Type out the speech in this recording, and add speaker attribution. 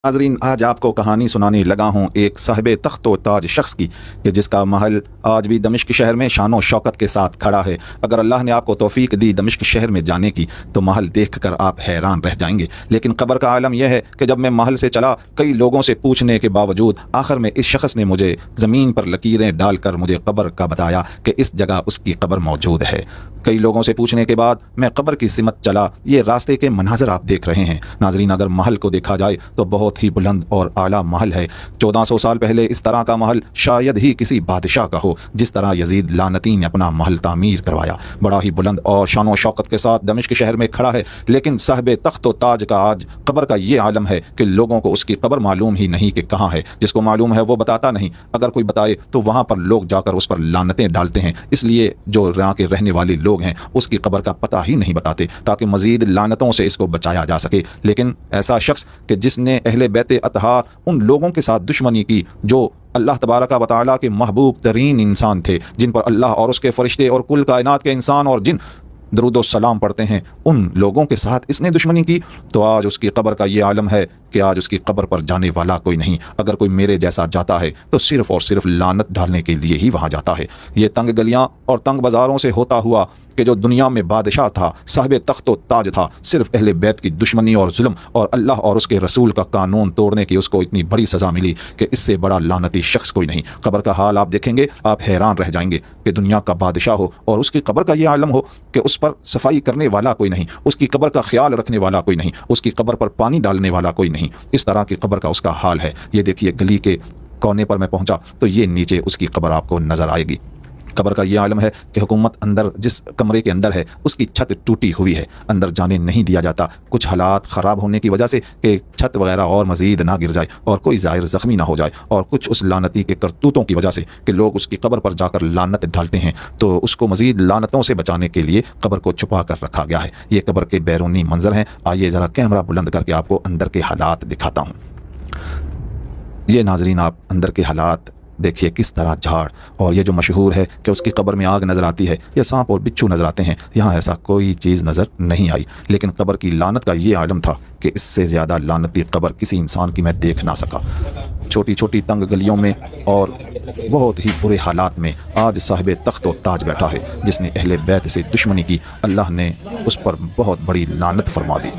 Speaker 1: नाज़रीन, आज आपको कहानी सुनाने लगा हूँ एक साहिब तख्त व ताज शख्स की कि जिसका महल आज भी दमिश्क शहर में शान व शौकत के साथ खड़ा है। अगर अल्लाह ने आपको तौफीक दी दमिश्क शहर में जाने की तो महल देखकर आप हैरान रह जाएंगे। लेकिन कब्र का आलम यह है कि जब मैं महल से चला, कई लोगों से पूछने के बावजूद आखिर में इस शख्स ने मुझे ज़मीन पर लकीरें डालकर मुझे कब्र का बताया कि इस जगह उसकी कब्र मौजूद है। कई लोगों से पूछने के बाद मैं कब्र की सिमत चला। ये रास्ते के मनाजर आप देख रहे हैं। नाजरीन, अगर महल को देखा जाए तो बहुत ही बुलंद और आला महल है। 1400 साल पहले इस तरह का महल शायद ही किसी बादशाह का हो जिस तरह यजीद लानती ने अपना महल तामीर करवाया। बड़ा ही बुलंद और शान व शौकत के साथ दमिश्क शहर में खड़ा है। लेकिन साहिब तख्त व ताज का आज कब्र का ये आलम है कि लोगों को उसकी कब्र मालूम ही नहीं कि कहाँ है। जिसको मालूम है वो बताता नहीं, अगर कोई बताए तो वहाँ पर लोग जाकर उस पर लानतें डालते हैं। इसलिए जो यहाँ के रहने वाले लोग हैं उसकी कब्र का पता ही नहीं बताते ताकि मजीद लानतों से इसको बचाया जा सके। लेकिन ऐसा शख्स कि जिसने अहले बैत अतहार उन लोगों के साथ दुश्मनी की जो अल्लाह तबारक व तआला के महबूब तरीन इंसान थे, जिन पर अल्लाह और उसके फरिश्ते और कुल कायनात के इंसान और जिन दरूद सलाम पढ़ते हैं, उन लोगों के साथ इसने दुश्मनी की, तो आज उसकी कब्र का ये आलम है कि आज उसकी कब्र पर जाने वाला कोई नहीं। अगर कोई मेरे जैसा जाता है तो सिर्फ़ और सिर्फ लानत डालने के लिए ही वहाँ जाता है। ये तंग गलियाँ और तंग बाज़ारों से होता हुआ कि जो दुनिया में बादशाह था, साहिब तख्त व ताज था, सिर्फ अहले बैत की दुश्मनी और जुल्म और अल्लाह और उसके रसूल का कानून तोड़ने की उसको इतनी बड़ी सज़ा मिली कि इससे बड़ा लानती शख्स कोई नहीं। कब्र का हाल आप देखेंगे, आप हैरान रह जाएंगे कि दुनिया का बादशाह हो और उसकी कब्र का ये आलम हो कि उस पर सफाई करने वाला कोई नहीं, उसकी कब्र का ख्याल रखने वाला कोई नहीं, उसकी कब्र पर पानी डालने वाला कोई नहीं। इस तरह की कब्र का उसका हाल है। ये देखिए, गली के कोने पर मैं पहुंचा तो ये नीचे उसकी कब्र आपको नजर आएगी। कब्र का ये आलम है कि हुकूमत अंदर जिस कमरे के अंदर है उसकी छत टूटी हुई है, अंदर जाने नहीं दिया जाता। कुछ हालात ख़राब होने की वजह से कि छत वगैरह और मज़ीद ना गिर जाए और कोई ज़ाहिर ज़ख्मी ना हो जाए, और कुछ उस लानती के करतूतों की वजह से कि लोग उसकी कब्र पर जाकर लानत डालते हैं, तो उसको मज़ीद लानतों से बचाने के लिए कब्र को छुपा कर रखा गया है। ये कब्र के बैरूनी मंजर हैं। आइए ज़रा कैमरा बुलंद करके आपको अंदर के हालात दिखाता हूँ। ये नाजरीन, आप अंदर के हालात देखिए, किस तरह झाड़, और ये जो मशहूर है कि उसकी कब्र में आग नज़र आती है या सांप और बिच्छू नज़र आते हैं, यहाँ ऐसा कोई चीज़ नज़र नहीं आई। लेकिन कब्र की लानत का ये आलम था कि इससे ज़्यादा लानती कब्र किसी इंसान की मैं देख ना सका। छोटी छोटी तंग गलियों में और बहुत ही बुरे हालात में आज साहिब तख्त व ताज बैठा है, जिसने अहले बैत से दुश्मनी की। अल्लाह ने उस पर बहुत बड़ी लानत फरमा दी।